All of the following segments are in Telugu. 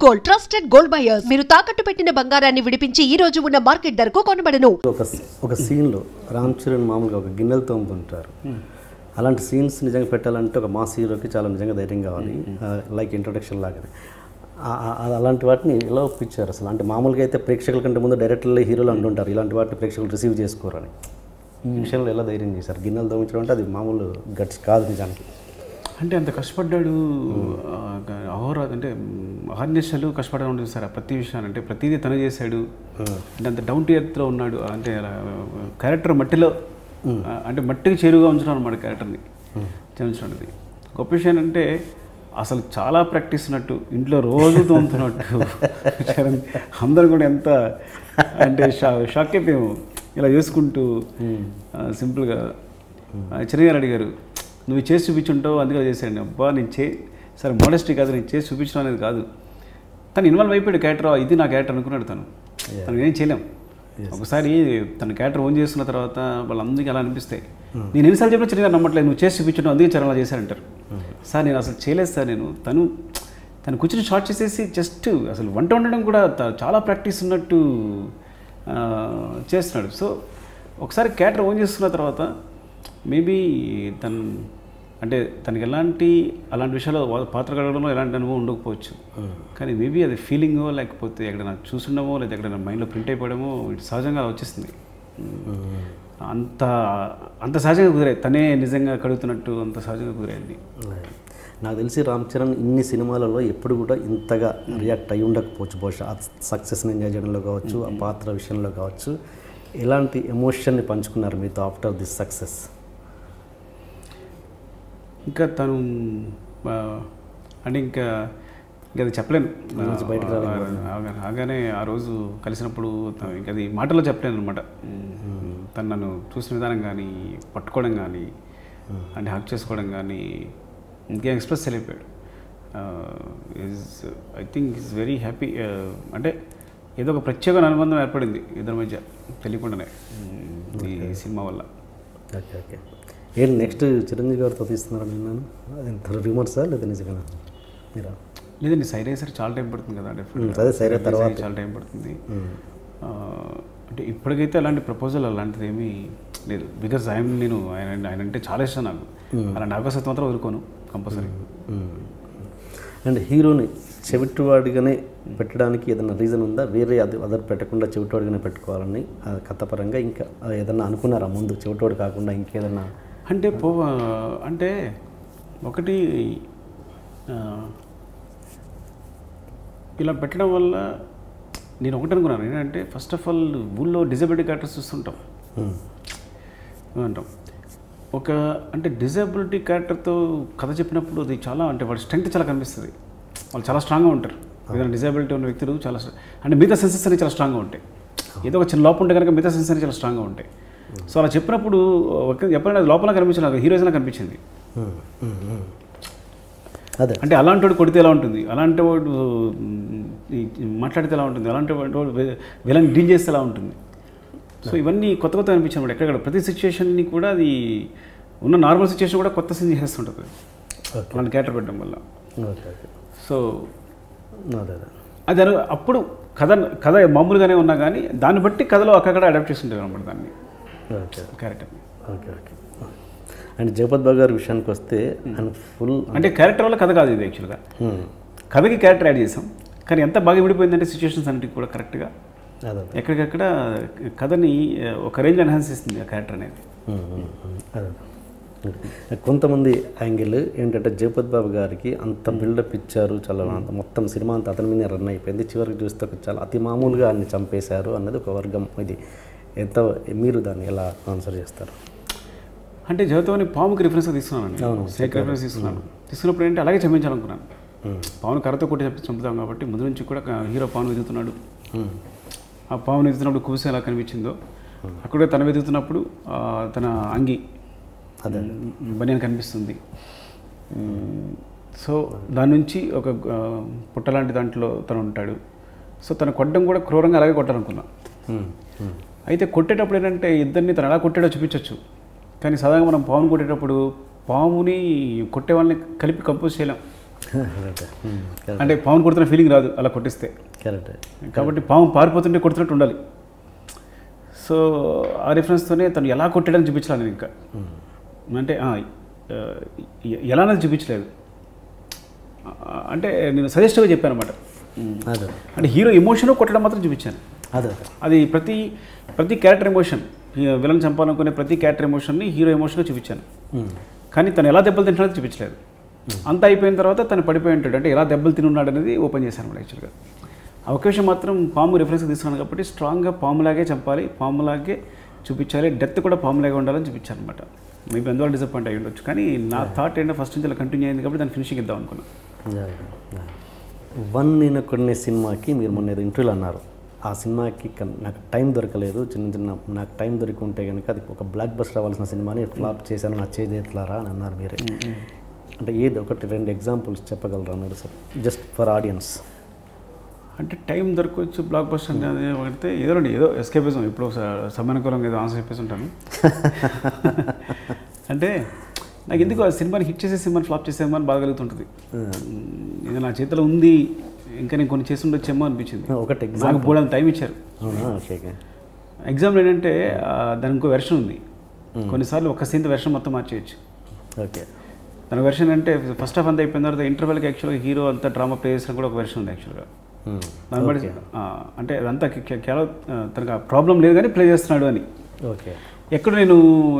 Gold trusted gold buyers. మీరు తాకట్టు పెట్టిన బంగారాన్ని విడిపించి ఈ రోజు ఉన్న మార్కెట్ ధరకు కొనబడను. ఒక సీన్లో రామ్ చరణ్ మామూలుగా ఒక గిన్నెలు తోముతుంటారు. అలాంటి సీన్స్ నిజంగా పెట్టాలంటే ఒక మాస్ హీరోకి చాలా నిజంగా ధైర్యం కావాలి, లైక్ ఇంట్రొడక్షన్ లాగానే. అలాంటి వాటిని ఎలా ఒప్పించారు అసలు? అంటే మామూలుగా అయితే ప్రేక్షకుల కంటే ముందు డైరెక్టర్లు హీరోలు అంటుంటారు ఇలాంటి వాటిని ప్రేక్షకులు రిసీవ్ చేసుకోరని. ఈ విషయంలో ఎలా ధైర్యం చేశారు? గిన్నెలు తోమించడం అంటే అది మామూలు గట్స్ కాదు నిజానికి. అంటే అంత కష్టపడ్డాడు, అంటే అహర్నిశలు కష్టపడడం ఉంటుంది సార్. ప్రతి విషయాన్ని అంటే ప్రతిదీ తను చేశాడు. అంటే అంత డౌన్ టు ఎర్త్లో ఉన్నాడు. అంటే క్యారెక్టర్ మట్టిలో అంటే మట్టికి చేరుగా ఉంచడం అనమాట క్యారెక్టర్ని చేయించడం. గొప్ప విషయం అంటే అసలు చాలా ప్రాక్టీస్ ఉన్నట్టు, ఇంట్లో రోజు తోముతున్నట్టు అందరూ కూడా ఎంత అంటే షాక్ అయిపోయాము ఇలా చేసుకుంటూ. సింపుల్గా చిరంజీవి అడిగారు, నువ్వు చేసి చూపించుంటావు అందుకే చేశాడు. అబ్బా నేను సరే మోడెస్టీ కాదు, నేను చేసి చూపించడం అనేది కాదు. తను ఇన్వాల్వ్ అయిపోయాడు క్యారెక్టర్, ఇది నా క్యారెక్టర్ అనుకున్నాడు. తను ఏం చేయలేం. ఒకసారి తన క్యారెక్టర్ ఓన్ చేసుకున్న తర్వాత వాళ్ళందరికీ అలా అనిపిస్తాయి. నేను ఎన్నిసార్లు చెప్పినా చిరంజీవి నమ్మట్లేదు, నువ్వు చేసి చూపించడం అందుకే చరణ్ అలా చేశారంటారు. సార్ నేను అసలు చేయలేదు సార్, నేను తను కూర్చొని షార్ట్ చేసేసి జస్ట్ అసలు వంట వండడం కూడా చాలా ప్రాక్టీస్ ఉన్నట్టు చేస్తున్నాడు. సో ఒకసారి క్యారెక్టర్ ఓన్ చేసుకున్న తర్వాత మేబీ అంటే తనకి అలాంటి విషయాల్లో పాత్ర కడగడంలో ఎలాంటి అనుభవం ఉండకపోవచ్చు. కానీ మేబీ అది ఫీలింగో లేకపోతే ఎక్కడైనా చూసుండమో లేదా ఎక్కడైనా మైండ్లో ప్రింట్ అయిపోవడమో ఇటు సహజంగా వచ్చేస్తుంది. అంత సహజంగా కుదిరాయి, తనే నిజంగా కడుగుతున్నట్టు అంత సహజంగా కుదిరాయింది. నాకు తెలిసి రామ్ చరణ్ ఇన్ని సినిమాలలో ఎప్పుడు కూడా ఇంతగా రియాక్ట్ అయి ఉండకపోవచ్చు. బహుశా ఆ సక్సెస్ని ఎంజాయ్ చేయడంలో కావచ్చు, ఆ పాత్ర విషయంలో కావచ్చు. ఎలాంటి ఎమోషన్ని పంచుకున్నారు మీతో ఆఫ్టర్ దిస్ సక్సెస్? ఇంకా తను అంటే ఇంకా అది చెప్పలేను. ఆగానే ఆ రోజు కలిసినప్పుడు ఇంకా అది మాటల్లో చెప్పలేను అనమాట. తను నన్ను చూసిన విధానం కానీ, పట్టుకోవడం కానీ, అంటే హక్ చేసుకోవడం కానీ ఇంకేం ఎక్స్ప్రెస్ చేయలేకపోయాడు. I think is very happy. అంటే ఏదో ఒక ప్రత్యేకమైన అనుబంధం ఏర్పడింది ఇద్దరి మధ్య తెలియకుండానే ఈ సినిమా వల్ల. Okay okay. ఏం నెక్స్ట్ చిరంజీవి గారితో తీస్తున్నారా? నేను రిమోర్సా లేదా నిజంగా మీరా? లేదండి, సైడ్ అయ్యేసరికి చాలా టైం పడుతుంది కదా. అదే సైడ్ తర్వాత చాలా టైం పడుతుంది. అంటే ఇప్పటికైతే అలాంటి ప్రపోజల్ అలాంటిది ఏమీ లేదు. బికాజ్ నేను ఆయన అంటే చాలా ఇష్టం నాకు. అలాంటి అవకాశం మాత్రం వదులుకోను కంపల్సరీ. అండ్ హీరోని చెవిటివాడిగానే పెట్టడానికి ఏదైనా రీజన్ ఉందా? వేరే అదర్ పెట్టకుండా చెవిటివాడిగానే పెట్టుకోవాలని కథపరంగా ఇంకా ఏదన్నా అనుకున్నారా ముందు? చెవిటివాడు కాకుండా ఇంకేదన్నా అంటే ఒకటి ఇలా పెట్టడం వల్ల నేను ఒకటి అనుకున్నాను ఏంటంటే, ఫస్ట్ ఆఫ్ ఆల్ ఊళ్ళో డిజబిలిటీ క్యారెక్టర్స్ చూస్తుంటాం ఏమంటాం. అంటే డిజబిలిటీ క్యారెక్టర్తో కథ చెప్పినప్పుడు అది చాలా అంటే వాడి స్ట్రెంగ్త్ చాలా కనిపిస్తుంది. వాళ్ళు చాలా స్ట్రాంగ్గా ఉంటారు. ఏదైనా డిజబిలిటీ ఉన్న వ్యక్తులు చాలా అంటే మిగతా సెన్సెస్ అనేవి చాలా స్ట్రాంగ్గా ఉంటాయి. ఏదో ఒక చిన్న లోపం ఉంటే కనుక మిగతా సెన్సెస్ అనేవి చాలా స్ట్రాంగ్గా ఉంటాయి. సో అలా చెప్పినప్పుడు ఎప్పుడైనా అది లోపల కనిపించిన హీరోయిజంగా కనిపించింది. అదే అంటే అలాంటి వాడు కొడితే ఎలా ఉంటుంది, అలాంటి వాడు మాట్లాడితే ఎలా ఉంటుంది, అలాంటి వాడు విలన్ డీల్ చేస్తే ఎలా ఉంటుంది. సో ఇవన్నీ కొత్త అనిపించినప్పుడు ఎక్కడ ప్రతి సిచ్యువేషన్ని కూడా అది ఉన్న నార్మల్ సిచ్యువేషన్ కూడా కొత్త సీన్ చేస్తుంటుంది అలాంటి క్యారెక్టర్ పెట్టడం వల్ల. సో అది అప్పుడు కథ మామూలుగానే ఉన్నా కానీ దాన్ని బట్టి కథలో అక్కడ అడాప్ట్ చేస్తుంటారు అనమాట దాన్ని క్యారెక్టర్ని. Okay okay. అండ్ జగపత్ బాబు గారి విషయానికి వస్తే ఫుల్ అంటే క్యారెక్టర్ వల్ల కథ కాదు ఇది. యాక్చువల్గా కథకి క్యారెక్టర్ యాడ్ చేసాం, కానీ ఎంత బాగా విడిపోయిందంటే సిచ్యువేషన్స్ అన్నిటికీ కూడా కరెక్ట్గా ఎక్కడికక్కడ కథని ఒక రేంజ్ ఎన్హాన్స్ చేస్తుంది ఆ క్యారెక్టర్ అనేది. కొంతమంది యాంగిల్ ఏంటంటే జగపత్ బాబు గారికి అంత బిల్డప్ ఇచ్చారు, చాలా మొత్తం సినిమా అంతా అతని మీద రన్ అయిపోయింది. చివరికి చూస్తే చాలా అతి మామూలుగా అన్ని చంపేశారు అన్నది ఒక వర్గం. ఇది ఎంత మీరు దాన్ని ఎలా ఆన్సర్ చేస్తారు? అంటే జగత్తుని పాముకి రిఫరెన్స్గా తీసుకున్నాను, స్నేక్ రిఫరెన్స్ తీసుకున్నప్పుడు ఏంటంటే అలాగే చంపించాలనుకున్నాను. పావును కర్రతో కొట్టి చంపుతాం కాబట్టి ముందు నుంచి కూడా హీరో పావును వెతుకుతున్నాడు. ఆ పావును వెతుకుతున్నప్పుడు కూసి ఎలా కనిపించిందో అక్కడే తన వెతుకుతున్నప్పుడు తన అంగి బనియన్ కనిపిస్తుంది. సో దాని నుంచి ఒక పుట్ట లాంటి దాంట్లో తను ఉంటాడు. సో తను కొట్టడం కూడా క్రూరంగా అలాగే కొట్టాలనుకున్నా. అయితే కొట్టేటప్పుడు ఏంటంటే ఇద్దరిని తను ఎలా కొట్టాడో చూపించవచ్చు, కానీ సాధారణంగా మనం పాముని కొట్టేటప్పుడు పాముని కొట్టే వాళ్ళని కలిపి కంపోజ్ చేయలేం. అంటే పామును కొడుతున్న ఫీలింగ్ రాదు అలా కొట్టిస్తే. కరెక్ట్. కాబట్టి పాము పారిపోతుంటే కొడుతున్నట్టు ఉండాలి. సో ఆ రిఫరెన్స్తోనే తను ఎలా కొట్టాడని చూపించాలి నేను. ఇంకా అంటే ఎలా అనేది చూపించలేదు, అంటే నేను సజెస్టివ్గా చెప్పాను అనమాట. అంటే హీరో ఎమోషన్ కొట్టడం మాత్రం చూపించాను. అది ప్రతి క్యారెక్టర్ ఎమోషన్, విలన్ చంపాలనుకునే ప్రతి క్యారెక్టర్ ఎమోషన్ని హీరో ఎమోషన్గా చూపించాను. కానీ తను ఎలా దెబ్బలు తింటాడో చూపించలేదు. అంత అయిపోయిన తర్వాత తను పడిపోయి ఉంటాడు, అంటే ఎలా దెబ్బలు తిని ఉన్నాడు అనేది ఓపెన్ చేశాను అనమాట. యాక్చువల్గా అవకాశం మాత్రం పాము రిఫరెన్స్గా తీసుకున్నాను కాబట్టి స్ట్రాంగ్గా పాములాగే చంపాలి, పాములాగే చూపించాలి, డెత్ కూడా పాములాగే ఉండాలని చూపించాను అనమాట. మేబీ అందువల్ల డిసప్పాయింట్ అయ్యి ఉండొచ్చు. కానీ నా థాట్ ఏంటో ఫస్ట్ నుంచి అలా కంటిన్యూ అయింది కాబట్టి దాన్ని ఫినిషింగ్ ఇద్దాం అనుకున్నాను. వన్ నేను కొన్ని సినిమాకి మీరు మొన్న ఏదో ఇంటర్వ్యూలో అన్నారు, ఆ సినిమాకి నాకు టైం దొరకలేదు, నాకు టైం దొరికి ఉంటే కనుక అది ఒక బ్లాక్ బస్టర్ అవ్వాల్సిన సినిమాని ఫ్లాప్ చేశాను, నా చేతి ఎట్లారా అని అన్నారు మీరే. అంటే ఏది ఒకటి 2 ఎగ్జాంపుల్స్ చెప్పగలరా అన్నారు సార్, జస్ట్ ఫర్ ఆడియన్స్? అంటే టైం దొరకవచ్చు బ్లాక్ బస్టర్ అనేది ఒకటి ఏదో ఎస్కేపిజం. ఇప్పుడు సమయానుకూలంగా ఏదో ఆన్సర్ చెప్పేసి ఉంటాను. అంటే నాకు ఎందుకు ఆ సినిమాని హిట్ చేసే సినిమాని ఫ్లాప్ చేసే సినిమాని బాగా కలుగుతుంటుంది. ఇది నా చేతిలో ఉంది, ఇంకా నేను కొన్ని చేసి ఉండొచ్చేమో అనిపించింది. ఒకటి నాకు పోవడానికి టైం ఇచ్చారు. ఎగ్జాంపుల్ ఏంటంటే దాని ఇంకో వెర్షన్ ఉంది. కొన్నిసార్లు ఒక సీన్ వెర్షన్ మొత్తం మార్చేయచ్చు. ఓకే. దాని వెర్షన్ అంటే ఫస్ట్ హాఫ్ అంతా అయిపోయిన తర్వాత ఇంటర్వెల్కి యాక్చువల్గా హీరో అంతా డ్రామా ప్లే చేసిన కూడా ఒక వెర్షన్ ఉంది యాక్చువల్గా. దాన్ని బట్టి అంటే అదంతా తనకు ప్రాబ్లం లేదు కానీ ప్లే చేస్తున్నాడు అని. ఓకే. ఎక్కడ నేను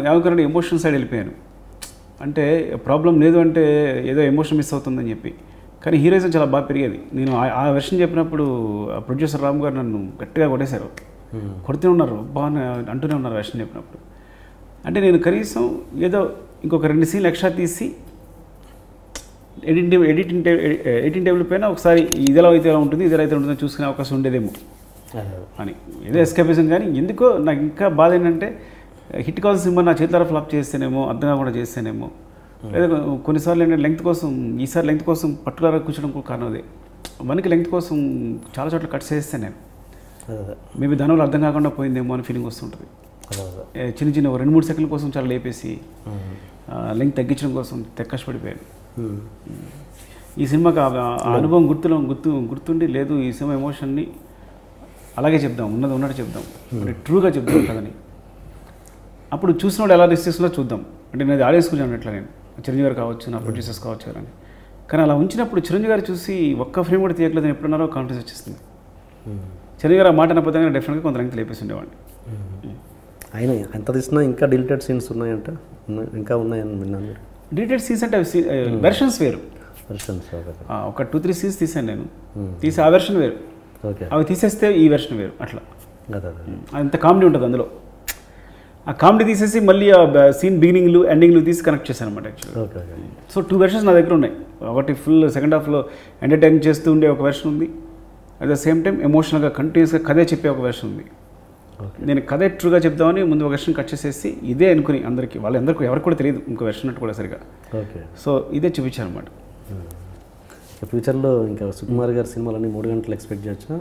ఏమనుకున్నాను, ఎమోషన్ సైడ్ వెళ్ళిపోయాను. అంటే ప్రాబ్లం లేదు అంటే ఏదో ఎమోషన్ మిస్ అవుతుందని చెప్పి, కానీ హీరోయిజం చాలా బాగా పెరిగేది. నేను ఆ వెర్షన్ చెప్పినప్పుడు ప్రొడ్యూసర్ రామ్ గారు నన్ను గట్టిగా కొట్టేశారు, కొడుతూ ఉన్నారు, బాగా అంటూనే ఉన్నారు వెర్షన్ చెప్పినప్పుడు. అంటే నేను కనీసం ఏదో ఇంకొక 2 సీన్లు ఎక్స్ట్రా తీసి ఎడిటింగ్ టేబుల్ పైన ఒకసారి ఇదిలా అయితే ఎలా ఉంటుంది, ఇదిలా అయితే ఉంటుందని చూసుకునే అవకాశం ఉండేదేమో అని ఏదో ఎస్కేపిజం. కానీ ఎందుకో నాకు ఇంకా బాధ ఏంటంటే హిట్ కావాల్సిన సినిమా నా చేతులారా ఫ్లాప్ చేస్తేనేమో, అర్థం కాకుండా చేస్తేనేమో, లేదా కొన్నిసార్లు ఏంటంటే లెంగ్త్ కోసం, ఈసారి లెంగ్త్ కోసం పర్టికులర్గా కూర్చోడం కూడా కారణం అదే. మనకి లెంగ్త్ కోసం చాలా చోట్ల కట్ చేస్తే నేను మేబీ దానివల్ల అర్థం కాకుండా పోయిందేమో అని ఫీలింగ్ వస్తుంటుంది. చిన్న 2-3 సెకండ్ల కోసం చాలా లేపేసి లెంగ్త్ తగ్గించడం కోసం కష్టపడిపోయాను. ఈ సినిమాకి ఆ అనుభవం గుర్తుండి లేదు, ఈ సినిమా ఎమోషన్ని అలాగే చెప్దాం, ఉన్నట్టు చెప్దాం, ట్రూగా చెప్దాం కదని. అప్పుడు చూసినప్పుడు ఎలా రిసీవ్స్లో చూద్దాం. అంటే నేను ఆడియన్స్ గురించి అన్నట్లు, నేను చిరంజీవి గారు కావచ్చు, నా ప్రొడ్యూసర్స్ కావచ్చు అని. కానీ అలా ఉంచినప్పుడు చిరంజీవి గారు చూసి ఒక్క ఫ్రేమ్ కూడా తీయట్లేదని ఎప్పుడున్నారో కాన్ఫిడెన్స్ వచ్చేస్తుంది. చిరంజీవి గారు ఆ మాట అనకపోతే డెఫినెట్గా కొంత లెంగ్త్ లేపేసి ఉండేవాడిని. ఆయన ఎంత తీసినా ఇంకా డిలీటెడ్ సీన్స్ ఉన్నాయంట, ఇంకా ఉన్నాయని విన్నాను. డిలీటెడ్ సీన్స్ అంటే వెర్షన్స్ వేరు. ఒక 2-3 సీన్స్ తీసాను నేను, తీసి ఆ వెర్షన్ వేరు, అవి తీసేస్తే ఈ వెర్షన్ వేరు. అట్లా అంత కామెడీ ఉంటుంది అందులో. ఆ కామెడీ తీసేసి మళ్ళీ ఆ సీన్ బిగినింగ్లు ఎండింగ్లు తీసి కనెక్ట్ చేశాను అనమాట యాక్చువల్గా. సో 2 వెర్షన్స్ నా దగ్గర ఉన్నాయి. ఒకటి ఫుల్ సెకండ్ హాఫ్లో ఎంటర్టైన్ చేస్తూ ఉండే ఒక వెర్షన్ ఉంది, అట్ ద సేమ్ టైం ఎమోషనల్గా కంటిన్యూస్గా కథే చెప్పే ఒక వెర్షన్ ఉంది. నేను కథే ట్రూగా చెప్దామని ముందు ఒక వెర్షన్ కట్ చేసేసి ఇదే అనుకుని అందరికీ, వాళ్ళందరికీ ఎవరికి కూడా తెలియదు ఇంకో వెర్షన్ అట్టు కూడా సరిగా. సో ఇదే చూపించాను అనమాట. ఫ్యూచర్లో ఇంకా సుకుమార్ గారి సినిమాలన్నీ 3 గంటలు ఎక్స్పెక్ట్ చేయొచ్చా?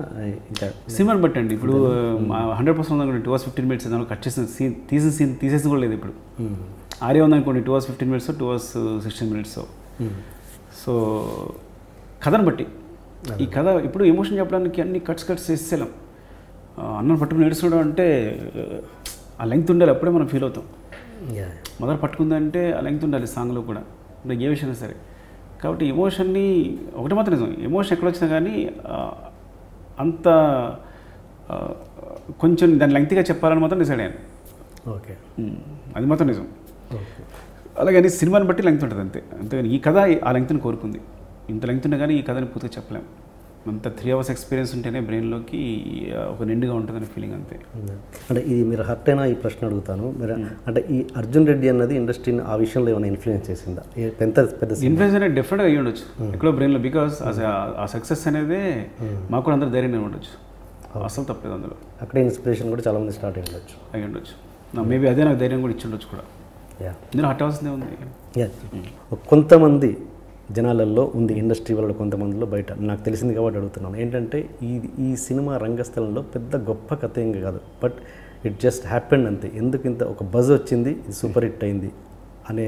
ఇంకా సినిమాని బట్టి అండి. ఇప్పుడు 100% ఉందనుకోండి 2 hours 15 minutes ఏదైనా కట్ చేసిన సీన్ తీసేసి కూడా లేదు. ఇప్పుడు ఆర్య ఉందనుకోండి 2 hours 15 minutes, 2 hours 16 minutes. So కథను బట్టి ఈ కథ ఇప్పుడు ఎమోషన్ చెప్పడానికి అన్ని కట్స్ చేసేసాం. అన్నం పట్టుకుని ఏడుస్తున్నాడు అంటే ఆ లెంగ్త్ ఉండాలి, అప్పుడే మనం ఫీల్ అవుతాం. మదర్ పట్టుకుందంటే ఆ లెంగ్త్ ఉండాలి సాంగ్లో కూడా, అంటే ఏ విషయమైనా సరే. కాబట్టి ఎమోషన్ని ఒకటి మాత్రం నిజం, ఎమోషన్ ఎక్కడ వచ్చినా కానీ అంత కొంచెం దాన్ని లెంగ్త్గా చెప్పాలని మాత్రం డిసైడ్ అయ్యాను. ఓకే, అది మాత్రం నిజం. అలాగని సినిమాని బట్టి లెంగ్త్ ఉంటుంది అంతే. అంతేగాని ఈ కథ ఆ లెంగ్త్ని కోరుకుంది. ఇంత లెంగ్త్ ఉన్నా కానీ ఈ కథని పూర్తిగా చెప్పలేము. అంత 3 hours ఎక్స్పీరియన్స్ ఉంటేనే బ్రెయిన్లోకి ఒక నిండుగా ఉంటుందని ఫీలింగ్ అంతే. అంటే ఇది మీరు హర్ట్ అయినా ఈ ప్రశ్న అడుగుతాను. మీరు అంటే ఈ అర్జున్ రెడ్డి అన్నది ఇండస్ట్రీని ఆ విషయంలో ఏమైనా ఇన్ఫ్లుయెన్స్ చేసిందా? పెద్ద ఇన్ఫ్లుయెన్స్ అనేది డెఫినెట్గా అయ్యి ఉండొచ్చు ఎక్కడో బ్రెయిన్లో. బికాస్ ఆ సక్సెస్ అనేది మాకు కూడా అందరూ ధైర్యంగా ఉండొచ్చు, అసలు తప్పలేదు అందులో. అక్కడే ఇన్స్పిరేషన్ కూడా చాలామంది స్టార్ట్ అయ్యి ఉండొచ్చు. మేబీ అదే నాకు ధైర్యం కూడా ఇచ్చి ఉండొచ్చు కూడా. ఇందులో హర్ట్ అవ్వాల్సిందే ఉంది. కొంతమంది జనాలలో ఉంది, ఇండస్ట్రీ వాళ్ళు కొంతమందిలో బయట. నాకు తెలిసింది కాబట్టి అడుగుతున్నాను. ఏంటంటే ఈ సినిమా రంగస్థలంలో పెద్ద గొప్ప కథ ఏం కాదు, బట్ ఇట్ జస్ట్ హ్యాపెండ్ అంతే. ఎందుకు ఇంత ఒక బజ్ వచ్చింది, ఇది సూపర్ హిట్ అయింది అనే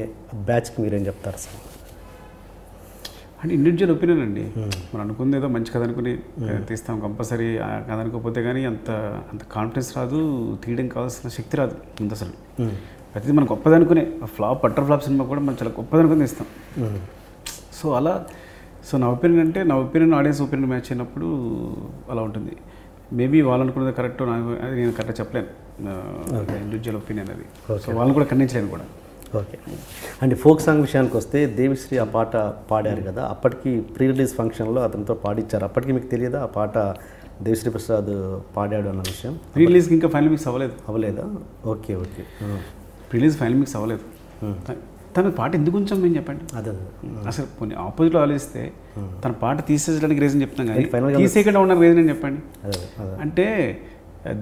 బ్యాచ్కి మీరేం చెప్తారు సార్? అంటే ఇండివిజువల్ ఒపీనియన్ అండి. మనం అనుకుంది ఏదో మంచి కథ అనుకుని తీస్తాం, కంపల్సరీ ఆ కథ అనుకోకపోతే కానీ అంత అంత కాన్ఫిడెన్స్ రాదు, తీయడం కావాల్సిన శక్తి రాదు ముందు అసలు. ప్రతిదీ మనం గొప్పదనుకునే ఫ్లాప్ ఫ్లాప్ సినిమా కూడా మనం చాలా గొప్పదనుకుని తీస్తాం. సో అలా నా ఒపీనియన్ అంటే నా ఒపీనియన్ ఆడియన్స్ ఒపీనియన్ మ్యాచ్ అయినప్పుడు అలా ఉంటుంది. మేబీ వాళ్ళు అనుకున్నది కరెక్ట్, అది నేను కరెక్ట్గా చెప్పలేను, ఇండివిజువల్ ఒపీనియన్ అది. సో వాళ్ళని కూడా ఖండించలేను కూడా. ఓకే. అండ్ ఫోక్ సాంగ్ విషయానికి వస్తే దేవిశ్రీ ఆ పాట పాడారు కదా, అప్పటికి ప్రీ రిలీజ్ ఫంక్షన్లో అతనితో పాడించారు. అప్పటికి మీకు తెలియదా ఆ పాట దేవిశ్రీ ప్రసాద్ పాడాడు అన్న విషయం? ప్రీ రిలీజ్కి ఇంకా ఫైనల్ మిక్స్ అవ్వలేదా? Okay. Pre release final mix అవ్వలేదు. తన పాట ఎందుకు ఉంచాం మేము చెప్పండి? అదే అసలు కొన్ని ఆపోజిట్లో ఆలోచిస్తే తన పాట తీసేయడానికి రీజన్ చెప్తాం కానీ తీసేయకుండా ఉన్న రీజన్ అని చెప్పండి. అంటే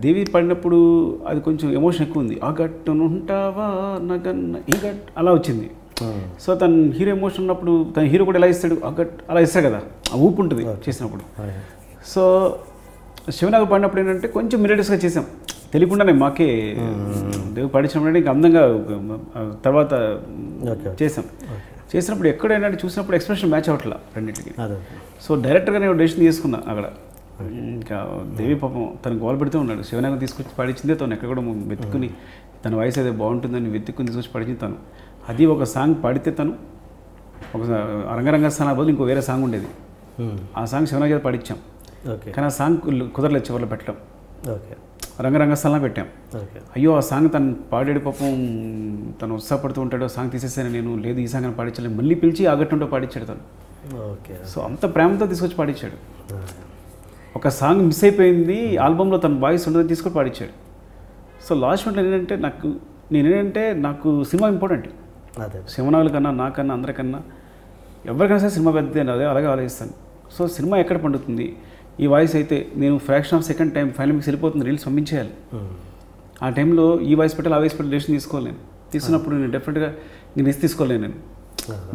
దేవి పాడినప్పుడు అది కొంచెం ఎమోషన్ ఎక్కువ ఉంది. ఆ గట్టును ఉంటావా నగన్న ఈ గట్ అలా వచ్చింది. సో తన హీరో ఎమోషన్ ఉన్నప్పుడు తన హీరో కూడా ఎలా ఇస్తాడు, ఆ గట్ అలా ఇస్తాడు కదా, ఆ ఊపు ఉంటుంది చేసినప్పుడు. సో శివనాగ పాడినప్పుడు ఏంటంటే కొంచెం మిరడస్గా చేసాం, తెలియకుండానే మాకే దేవి పాడించినప్పుడు ఇంకా అందంగా తర్వాత చేసినప్పుడు ఎక్కడైనా చూసినప్పుడు ఎక్స్ప్రెషన్ మ్యాచ్ అవ్వట్లా రెండింటికి. సో డైరెక్టర్గా నేను డెసిషన్ తీసుకున్నా అక్కడ. ఇంకా దేవి పాపం తను గోల్ పెడుతూ ఉన్నాడు, శివనాగం తీసుకొచ్చి పాడించిందే తను ఎక్కడ కూడా వెతుక్కుని తన వాయిస్ అయితే బాగుంటుందని వెతుక్కుని తీసుకొచ్చి పాడించింది తను. అది ఒక సాంగ్ పాడితే తను ఒక రంగరంగ స్థానం బదులు ఇంకో వేరే సాంగ్ ఉండేది, ఆ సాంగ్ శివనాగ చేత పాడించాం. కానీ ఆ సాంగ్ కుదరలేదు చివరిలో పెట్టడం, రంగరంగస్థలంలో పెట్టాం. అయ్యో ఆ సాంగ్ తను పాడాడు పాపం, తను ఉత్సాహపడుతూ ఉంటాడు, సాంగ్ తీసేసాను నేను, లేదు ఈ సాంగ్ అని పాడించలేదు, మళ్ళీ పిలిచి ఆగట్టుంటో పాడించాడు తను. సో అంత ప్రేమతో తీసుకొచ్చి పాడించాడు. ఒక సాంగ్ మిస్ అయిపోయింది ఆల్బంలో, తన వాయిస్ ఉండదని తీసుకొని పాడించాడు. సో లాస్ట్ మినిట్లో నేనేంటంటే నాకు సినిమా ఇంపార్టెంట్, శివనాగుల కన్నా నాకన్నా అందరికన్నా ఎవరికైనా సరే సినిమా పెద్దదే, అదే అలాగే ఆలోచిస్తాను. సో సినిమా ఎక్కడ పండుతుంది, ఈ వాయిస్ అయితే నేను fraction of second time final mix వెళ్ళిపోతుంది, రీల్స్ పంపించేయాలి. ఆ టైంలో ఈ వాయిస్ పెట్టాలి ఆ వాయిస్ పెట్టి డెసిషన్ తీసుకోవాలి. నేను తీసుకున్నప్పుడు నేను డెఫినెట్గా నేను తీసుకోలేను నేను.